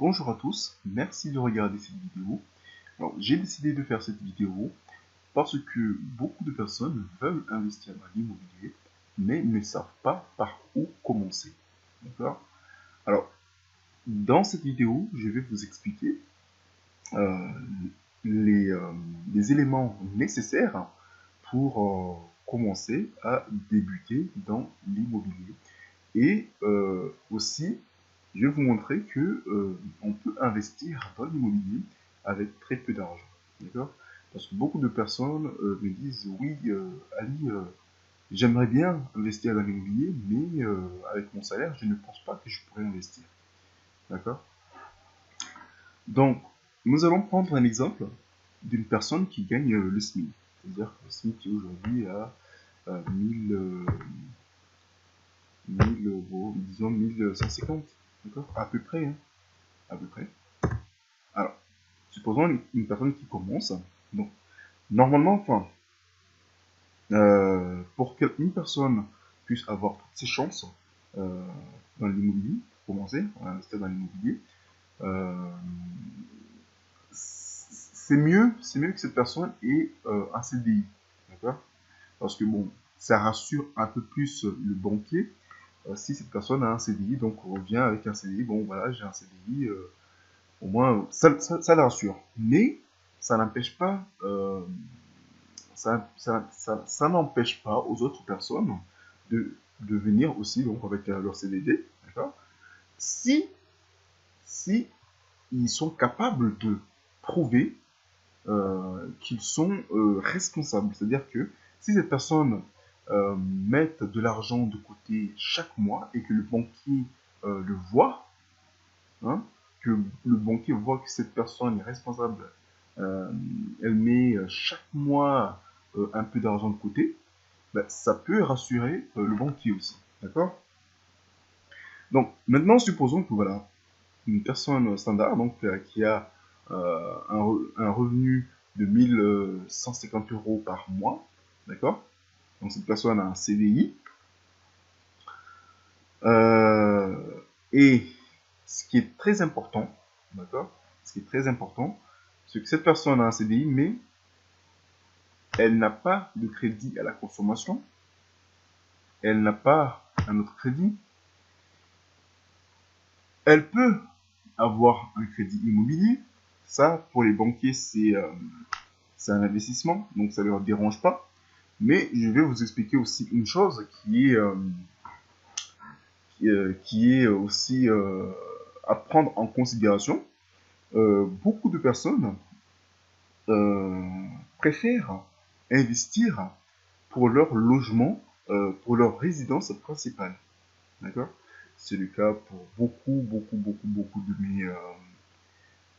Bonjour à tous, merci de regarder cette vidéo. Alors, j'ai décidé de faire cette vidéo parce que beaucoup de personnes veulent investir dans l'immobilier, mais ne savent pas par où commencer. D'accord? Alors, dans cette vidéo, je vais vous expliquer euh, les, euh, les éléments nécessaires pour commencer à débuter dans l'immobilier. Et aussi, je vais vous montrer que on peut investir dans l'immobilier avec très peu d'argent. D'accord? Parce que beaucoup de personnes me disent, oui, Ali, j'aimerais bien investir dans l'immobilier, mais avec mon salaire, je ne pense pas que je pourrais investir. D'accord? Donc, nous allons prendre un exemple d'une personne qui gagne le SMIC. C'est-à-dire que le SMIC qui aujourd'hui a 1000, 1000 euros, disons 1150. D'accord? À peu près, hein, à peu près. Alors, supposons une personne qui commence. Donc, normalement, enfin, pour qu'une personne puisse avoir toutes ses chances euh, dans l'immobilier, pour commencer, à investir dans l'immobilier, euh, c'est mieux que cette personne ait un CDI, d'accord? Parce que bon, ça rassure un peu plus le banquier si cette personne a un CDI, donc on revient avec un CDI, bon voilà, j'ai un CDI, au moins ça la rassure. Mais ça n'empêche pas ça n'empêche pas aux autres personnes de venir aussi donc avec leur CDD, d'accord? Si, si ils sont capables de prouver qu'ils sont responsables, c'est-à-dire que si ces personnes mettent de l'argent de côté chaque mois et que le banquier le voit, hein, que le banquier voit que cette personne est responsable, euh, elle met chaque mois un peu d'argent de côté, ben, ça peut rassurer le banquier aussi. D'accord? Donc, maintenant, supposons que voilà, une personne standard donc, qui a un revenu de 1150 euros par mois. D'accord? Donc, cette personne a un CDI. Euh, et ce qui est très important, d'accord? Ce qui est très important, c'est que cette personne a un CDI, mais elle n'a pas de crédit à la consommation. Elle n'a pas un autre crédit. Elle peut avoir un crédit immobilier. Ça, pour les banquiers, c'est un investissement, donc ça ne leur dérange pas. Mais je vais vous expliquer aussi une chose qui est aussi à prendre en considération. Beaucoup de personnes euh, préfèrent investir pour leur logement, pour leur résidence principale. D'accord? C'est le cas pour beaucoup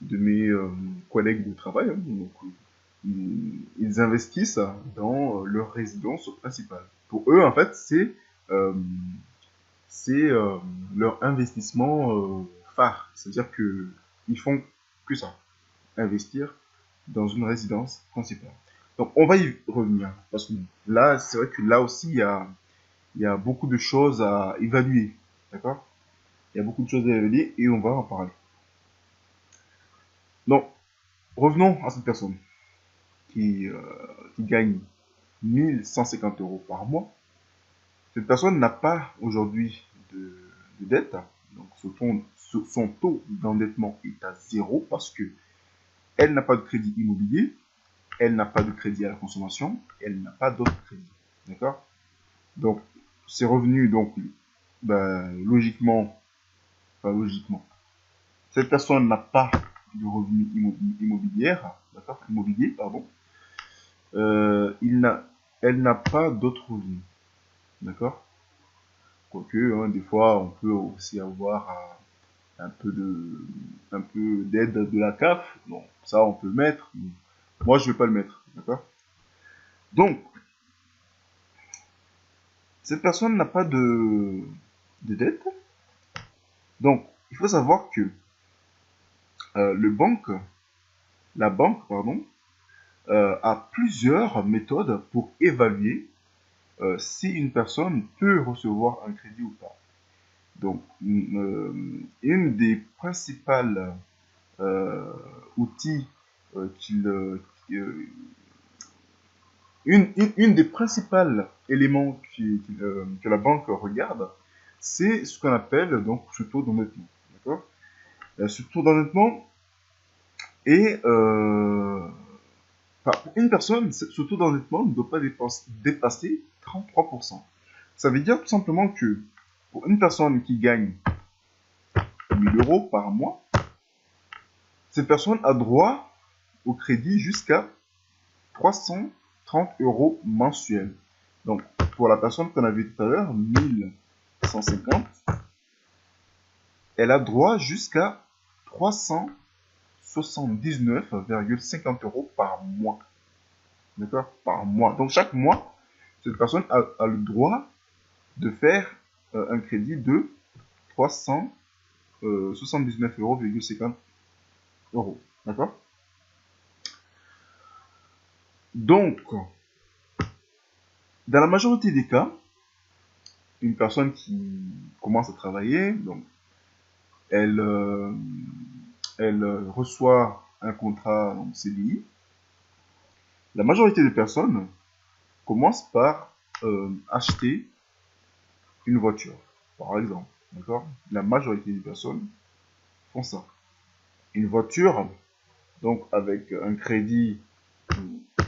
de mes collègues de travail, hein. Donc, ils investissent dans leur résidence principale. Pour eux, en fait, euh, c'est leur investissement phare. C'est-à-dire que ils font que ça, investir dans une résidence principale. Donc, on va y revenir. Parce que là, c'est vrai que là aussi, il y a beaucoup de choses à évaluer. D'accord? Il y a beaucoup de choses à évaluer et on va en parler. Donc, revenons à cette personne qui, euh, qui gagne 1150 euros par mois. Cette personne n'a pas aujourd'hui de dette. Donc, son taux d'endettement est à zéro parce que elle n'a pas de crédit immobilier, elle n'a pas de crédit à la consommation, elle n'a pas d'autres crédits. D'accord? Donc, ses revenus, donc, ben, logiquement, pas logiquement, cette personne n'a pas de revenus immobilières, d'accord? Immobilier, pardon. Il n'a, elle n'a pas d'autres revenus, d'accord? Quoique, hein, des fois, on peut aussi avoir un peu d'aide de la CAF. Bon, ça, on peut le mettre. Moi, je vais pas le mettre, d'accord? Donc, cette personne n'a pas de dette. Donc, il faut savoir que le banque, la banque, pardon, a plusieurs méthodes pour évaluer si une personne peut recevoir un crédit ou pas. Donc, une des principales outils une des principales éléments que la banque regarde, c'est ce qu'on appelle donc ce taux d'endettement. D'accord? Ce taux d'endettement est pour une personne, ce taux d'endettement ne doit pas dépasser 33%. Ça veut dire tout simplement que pour une personne qui gagne 1000 euros par mois, cette personne a droit au crédit jusqu'à 330 euros mensuels. Donc, pour la personne qu'on a vu tout à l'heure, 1150, elle a droit jusqu'à 379,50 euros par mois. D'accord? Par mois. Donc, chaque mois, cette personne a le droit de faire un crédit de 379,50 euros. D'accord? Donc, dans la majorité des cas, une personne qui commence à travailler, donc elle reçoit un contrat en CDI. La majorité des personnes commencent par acheter une voiture, par exemple. D'accord? La majorité des personnes font ça. Une voiture, donc avec un crédit de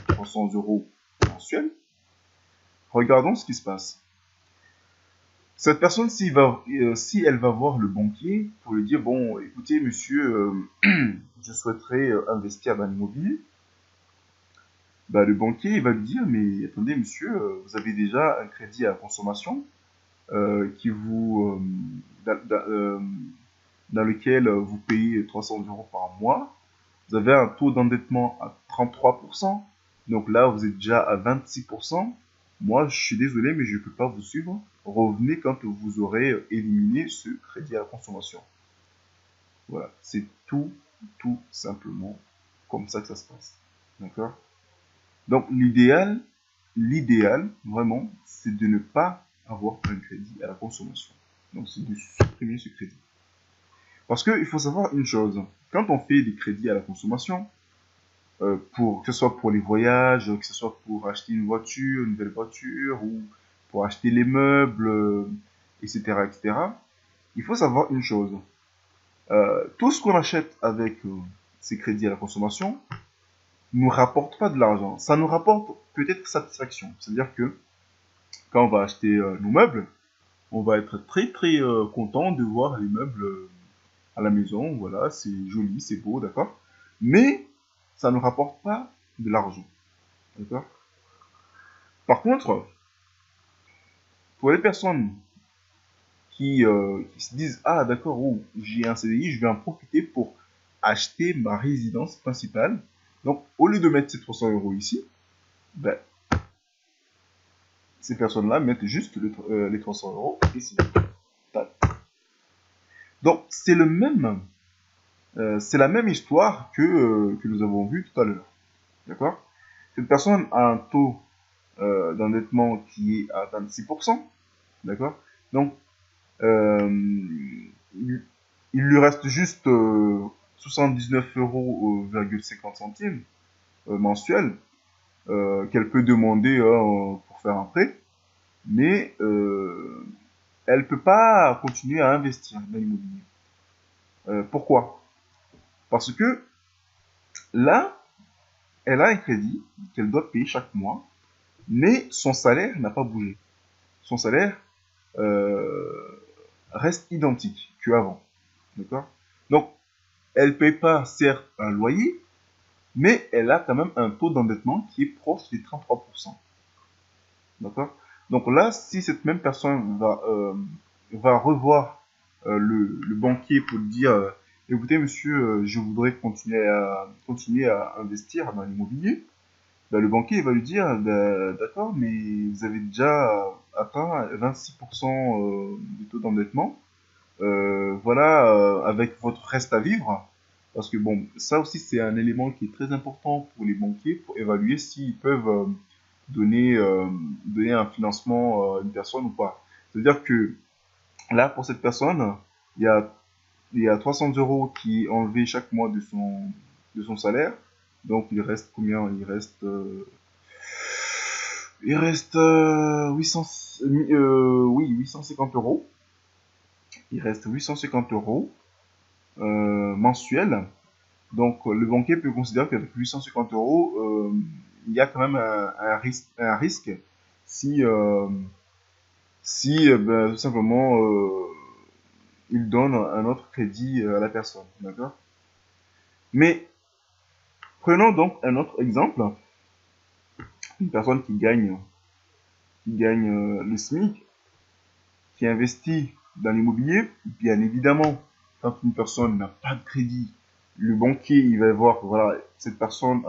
300 euros mensuel. Regardons ce qui se passe. Cette personne, si elle va voir le banquier pour lui dire, bon, écoutez, monsieur, je souhaiterais investir dans l'immobilier, bah, le banquier il va lui dire, mais attendez, monsieur, vous avez déjà un crédit à la consommation qui dans lequel vous payez 300 euros par mois. Vous avez un taux d'endettement à 33%. Donc là, vous êtes déjà à 26%. Moi, je suis désolé, mais je ne peux pas vous suivre. Revenez quand vous aurez éliminé ce crédit à la consommation. Voilà, c'est tout simplement comme ça que ça se passe. D'accord? Donc l'idéal, vraiment, c'est de ne pas avoir un crédit à la consommation. Donc c'est de supprimer ce crédit. Parce qu'il faut savoir une chose, quand on fait des crédits à la consommation, que ce soit pour les voyages, que ce soit pour acheter une voiture, une nouvelle voiture, ou pour acheter les meubles, etc., etc., il faut savoir une chose. Tout ce qu'on achète avec ces crédits à la consommation ne nous rapporte pas de l'argent. Ça nous rapporte peut-être satisfaction. C'est-à-dire que quand on va acheter nos meubles, on va être très content de voir les meubles à la maison. Voilà, c'est joli, c'est beau, d'accord? Mais ça ne rapporte pas de l'argent. D'accord? Par contre, pour les personnes qui se disent, ah d'accord, oh, j'ai un CDI, je vais en profiter pour acheter ma résidence principale. Donc, au lieu de mettre ces 300 euros ici, ben, ces personnes-là mettent juste les 300 euros ici. Donc, c'est la même histoire que nous avons vu tout à l'heure. D'accord? Cette personne a un taux d'endettement qui est à 26%. D'accord? Donc, il lui reste juste 79,50 euros mensuels qu'elle peut demander pour faire un prêt. Mais elle ne peut pas continuer à investir dans l'immobilier. Pourquoi? Parce que là, elle a un crédit qu'elle doit payer chaque mois, mais son salaire n'a pas bougé. Son salaire reste identique qu'avant. D'accord? Donc, elle ne paye pas, certes, un loyer, mais elle a quand même un taux d'endettement qui est proche des 33%. D'accord? Donc là, si cette même personne va revoir le banquier pour lui dire écoutez, monsieur, je voudrais continuer à investir dans l'immobilier, ben, le banquier va lui dire ben, d'accord, mais vous avez déjà atteint 26% du taux d'endettement. Voilà, avec votre reste à vivre. Parce que bon, ça aussi c'est un élément qui est très important pour les banquiers pour évaluer s'ils peuvent donner un financement à une personne ou pas. C'est-à-dire que Là, pour cette personne, il y a 300 € qui est enlevé chaque mois de son salaire. Donc, il reste combien? Il reste 800, oui, 850 €. Il reste 850 € mensuels. Donc, le banquier peut considérer qu'avec 850 €, il y a quand même un risque si, ben, tout simplement, il donne un autre crédit à la personne. D'accord? Mais prenons donc un autre exemple. Une personne qui gagne le SMIC, qui investit dans l'immobilier, bien évidemment, quand une personne n'a pas de crédit, le banquier, il va voir que voilà, cette personne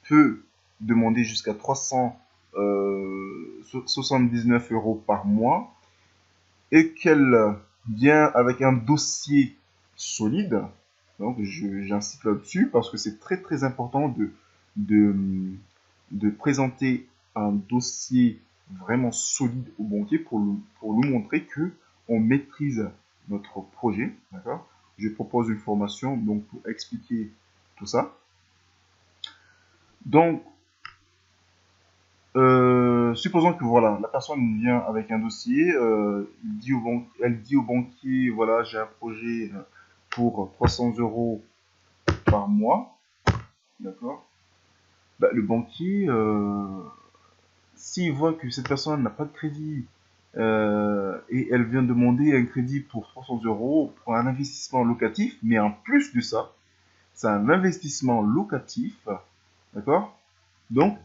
peut demander jusqu'à 379 € par mois et qu'elle vient avec un dossier solide. Donc, j'insiste là-dessus parce que c'est très très important de, de présenter un dossier vraiment solide au banquier pour lui montrer que on maîtrise notre projet. D'accord? Je propose une formation donc pour expliquer tout ça. Donc, supposons que voilà, la personne vient avec un dossier, elle dit au banquier, voilà, j'ai un projet pour 300 € par mois, d'accord? Bah, le banquier, s'il voit que cette personne n'a pas de crédit et elle vient demander un crédit pour 300 € pour un investissement locatif, mais en plus de ça, c'est un investissement locatif, d'accord? Donc,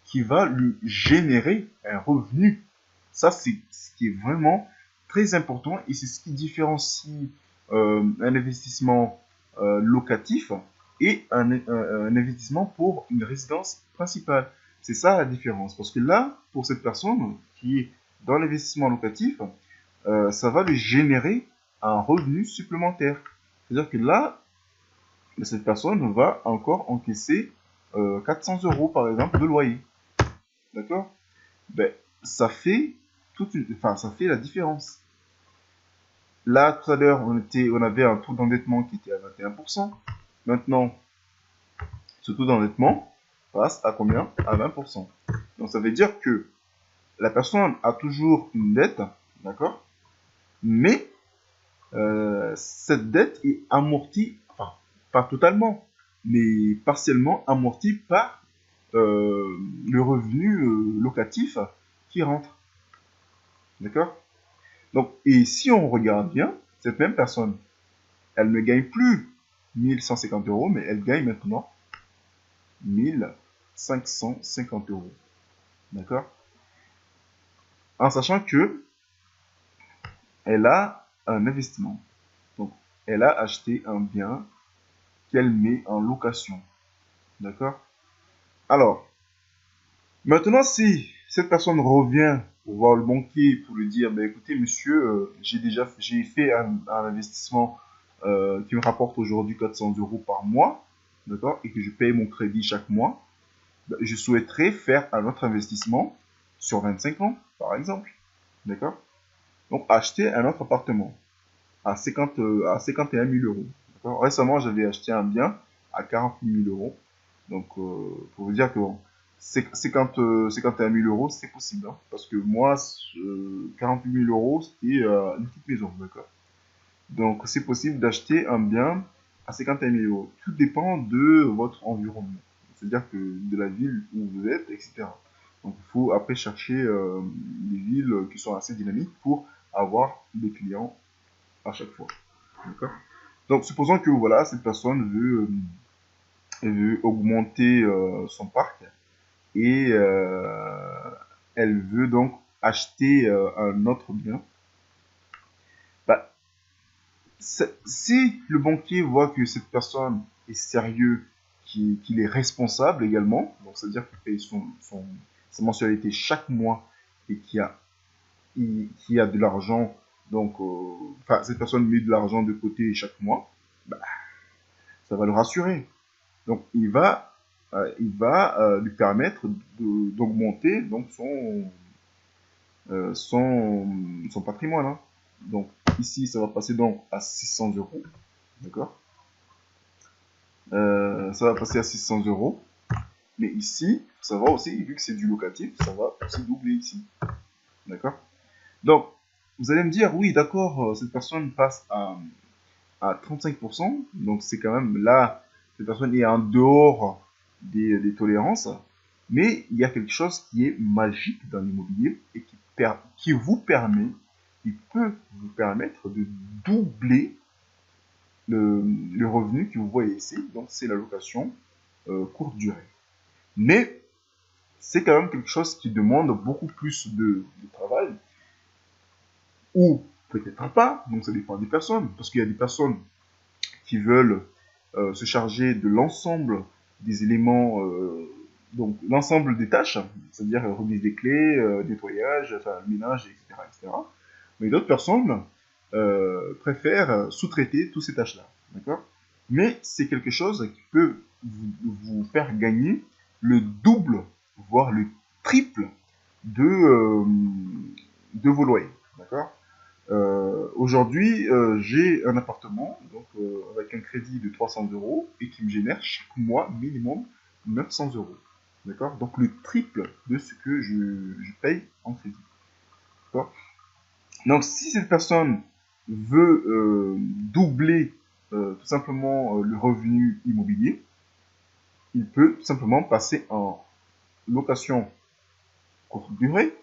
qui va lui générer un revenu. Ça, c'est ce qui est vraiment très important et c'est ce qui différencie un investissement locatif et un investissement pour une résidence principale. C'est ça la différence. Parce que là, pour cette personne qui est dans l'investissement locatif, ça va lui générer un revenu supplémentaire. C'est-à-dire que là, cette personne va encore encaisser 400 € par exemple de loyer. D'accord? Ben, ça fait ça fait la différence. Là, tout à l'heure, on avait un taux d'endettement qui était à 21%. Maintenant, ce taux d'endettement passe à combien? À 20%. Donc, ça veut dire que la personne a toujours une dette, d'accord? Mais cette dette est amortie, enfin, pas totalement, mais partiellement amortie par le revenu locatif qui rentre. D'accord? Donc, et si on regarde bien, cette même personne, elle ne gagne plus 1150 €, mais elle gagne maintenant 1550 €. D'accord? En sachant que elle a un investissement. Donc, elle a acheté un bien qu'elle met en location. D'accord? Alors, maintenant, si cette personne revient pour voir le banquier pour lui dire, ben, écoutez, monsieur, j'ai fait un investissement qui me rapporte aujourd'hui 400 € par mois, d'accord, et que je paye mon crédit chaque mois, ben, je souhaiterais faire un autre investissement sur 25 ans, par exemple, d'accord? Donc, acheter un autre appartement à 51 000 €. D'accord. Récemment, j'avais acheté un bien à 48 000 €. Donc, pour vous dire que bon, 51 000 €, c'est possible. Hein, parce que moi, 48 000 €, c'était une petite maison. D'accord. Donc, c'est possible d'acheter un bien à 51 000 €. Tout dépend de votre environnement. C'est-à-dire que de la ville où vous êtes, etc. Donc, il faut après chercher des villes qui sont assez dynamiques pour avoir des clients à chaque fois. D'accord. Donc, supposons que voilà, cette personne veut augmenter son parc et elle veut donc acheter un autre bien. Bah, si le banquier voit que cette personne est sérieux, qu'il est responsable également, donc c'est-à-dire qu'il paye sa mensualité chaque mois et qui a de l'argent, donc cette personne met de l'argent de côté chaque mois, bah, ça va le rassurer. Donc il va lui permettre d'augmenter donc son patrimoine. Hein. Donc ici, ça va passer donc à 600 euros. D'accord? Ça va passer à 600 euros. Mais ici, ça va aussi, vu que c'est du locatif, ça va aussi doubler ici. D'accord? Donc, vous allez me dire, oui, d'accord, cette personne passe à 35%. Donc, c'est quand même là, cette personne est en dehors des tolérances. Mais il y a quelque chose qui est magique dans l'immobilier et qui vous permet, qui peut vous permettre de doubler le revenu que vous voyez ici. Donc, c'est la location courte durée. Mais c'est quand même quelque chose qui demande beaucoup plus de travail, ou peut-être pas, donc ça dépend des personnes, parce qu'il y a des personnes qui veulent se charger de l'ensemble des éléments, donc l'ensemble des tâches, c'est-à-dire remise des clés, nettoyage, enfin, ménage, etc., etc. Mais d'autres personnes préfèrent sous-traiter toutes ces tâches-là, d'accord? Mais c'est quelque chose qui peut vous faire gagner le double, voire le triple de vos loyers, d'accord? Aujourd'hui, j'ai un appartement donc, avec un crédit de 300 euros et qui me génère chaque mois minimum 900 euros. D'accord? Donc le triple de ce que je paye en crédit. D'accord? Donc si cette personne veut doubler tout simplement le revenu immobilier, il peut tout simplement passer en location courte durée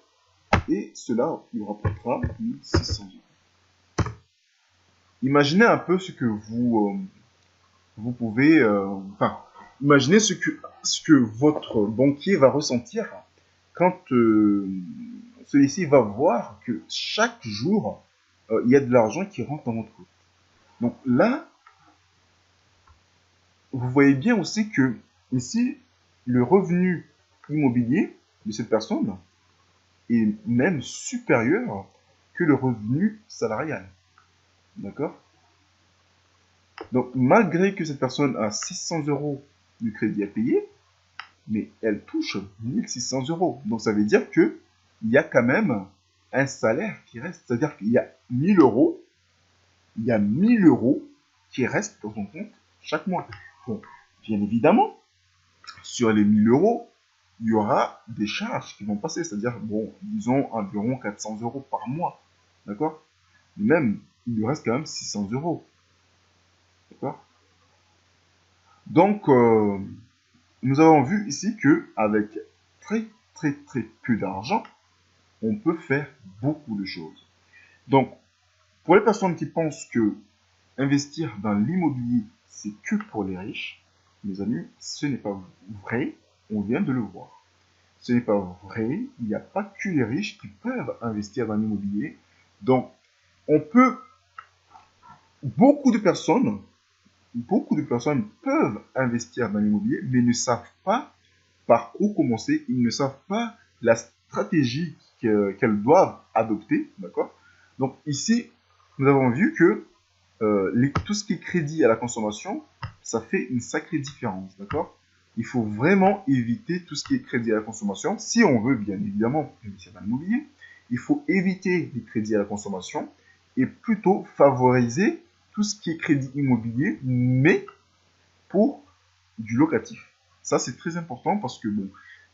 et cela lui rapportera 1600 euros. Imaginez un peu ce que vous pouvez, enfin, imaginez ce que votre banquier va ressentir quand celui-ci va voir que chaque jour, il y a de l'argent qui rentre dans votre compte. Donc là, vous voyez bien aussi que ici, le revenu immobilier de cette personne est même supérieur que le revenu salarial. D'accord? Donc, malgré que cette personne a 600 euros de crédit à payer, mais elle touche 1600 euros. Donc, ça veut dire qu'il y a quand même un salaire qui reste. C'est-à-dire qu'il y a 1000 euros, il y a 1000 euros qui restent dans son compte chaque mois. Donc, bien évidemment, sur les 1000 euros, il y aura des charges qui vont passer. C'est-à-dire, bon, disons environ 400 euros par mois. D'accord? Même, il lui reste quand même 600 euros. D'accord? Donc, nous avons vu ici que avec très peu d'argent, on peut faire beaucoup de choses. Donc, pour les personnes qui pensent que investir dans l'immobilier, c'est que pour les riches, mes amis, ce n'est pas vrai, on vient de le voir. Ce n'est pas vrai, il n'y a pas que les riches qui peuvent investir dans l'immobilier. Donc, on peut, beaucoup de personnes peuvent investir dans l'immobilier, mais ne savent pas par où commencer. Ils ne savent pas la stratégie qu'elles doivent adopter, d'accord? Donc ici, nous avons vu que tout ce qui est crédit à la consommation, ça fait une sacrée différence, d'accord? Il faut vraiment éviter tout ce qui est crédit à la consommation. Si on veut bien évidemment investir dans l'immobilier, il faut éviter les crédits à la consommation et plutôt favoriser tout ce qui est crédit immobilier, mais pour du locatif. Ça, c'est très important parce que, bon,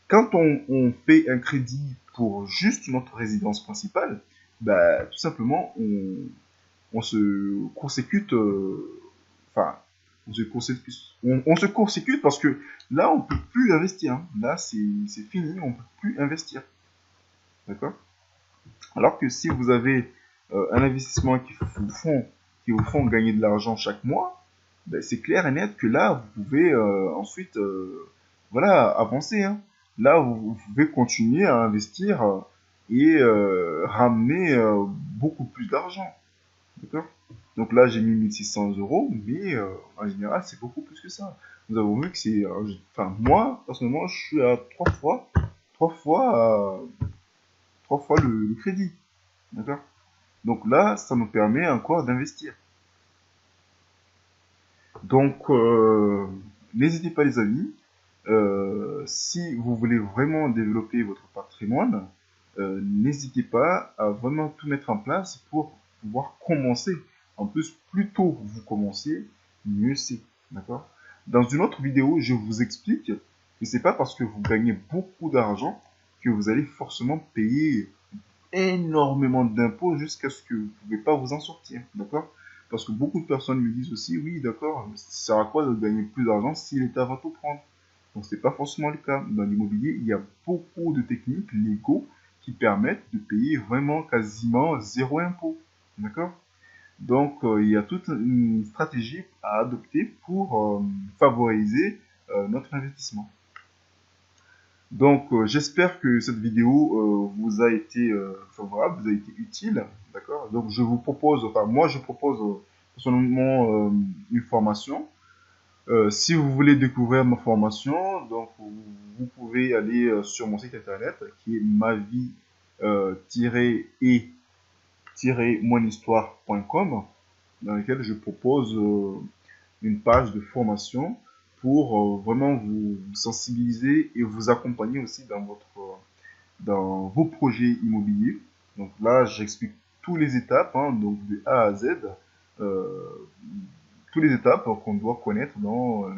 quand on fait un crédit pour juste notre résidence principale, bah, tout simplement, on se court-circuite, enfin, on se court-circuite parce que là, on ne peut plus investir. Hein. Là, c'est fini, on ne peut plus investir. D'accord? Alors que si vous avez un investissement qui vous font gagner de l'argent chaque mois, ben, c'est clair et net que là, vous pouvez ensuite voilà, avancer. Hein. Là, vous pouvez continuer à investir et ramener beaucoup plus d'argent. D'accord? Donc là, j'ai mis 1600 euros, mais en général, c'est beaucoup plus que ça. Nous avons vu que c'est... Enfin, moi, personnellement, je suis à 3 fois le crédit. D'accord? Donc là, ça nous permet encore d'investir. Donc, n'hésitez pas les amis, si vous voulez vraiment développer votre patrimoine, n'hésitez pas à vraiment tout mettre en place pour pouvoir commencer. En plus, plus tôt vous commencez, mieux c'est. D'accord? Dans une autre vidéo, je vous explique que c'est pas parce que vous gagnez beaucoup d'argent que vous allez forcément payer énormément d'impôts jusqu'à ce que vous ne pouvez pas vous en sortir. D'accord? Parce que beaucoup de personnes me disent aussi, oui, d'accord, ça sert à quoi de gagner plus d'argent si l'État va tout prendre? Donc, c'est pas forcément le cas. Dans l'immobilier, il y a beaucoup de techniques légaux qui permettent de payer vraiment quasiment zéro impôt. D'accord? Donc, il y a toute une stratégie à adopter pour favoriser notre investissement. Donc, j'espère que cette vidéo vous a été favorable, vous a été utile, d'accord? Donc, je vous propose, enfin, moi, je propose personnellement une formation. Si vous voulez découvrir ma formation, donc, vous pouvez aller sur mon site internet qui est mavie-et-monhistoire.com dans lequel je propose une page de formation pour vraiment vous sensibiliser et vous accompagner aussi dans vos projets immobiliers. Donc là, j'explique toutes les étapes, hein, donc de A à Z, euh, toutes les étapes qu'on doit connaître dans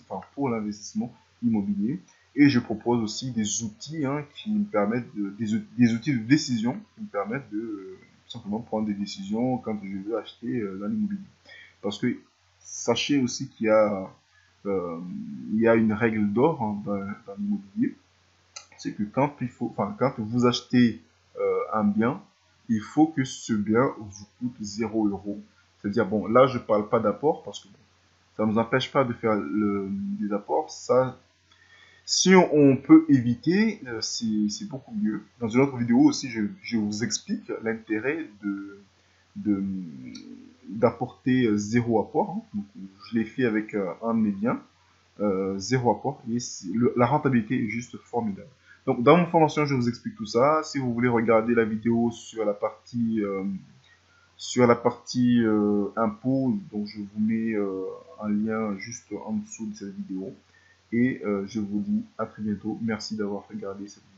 enfin, pour l'investissement immobilier. Et je propose aussi des outils hein, qui me permettent des outils de décision qui me permettent de simplement prendre des décisions quand je veux acheter dans l'immobilier. Parce que sachez aussi il y a une règle d'or hein, dans l'immobilier, c'est que quand vous achetez un bien, il faut que ce bien vous coûte 0 €. C'est-à-dire, bon, là, je ne parle pas d'apport parce que bon, ça ne nous empêche pas de faire des apports. Ça, si on peut éviter, c'est beaucoup mieux. Dans une autre vidéo aussi, je vous explique l'intérêt de, d'apporter zéro apport. Hein. Donc, je l'ai fait avec un de mes biens, zéro apport, et la rentabilité est juste formidable. Donc, dans mon formation, je vous explique tout ça. Si vous voulez regarder la vidéo sur la partie impôt, donc je vous mets un lien juste en dessous de cette vidéo. Et je vous dis à très bientôt. Merci d'avoir regardé cette vidéo.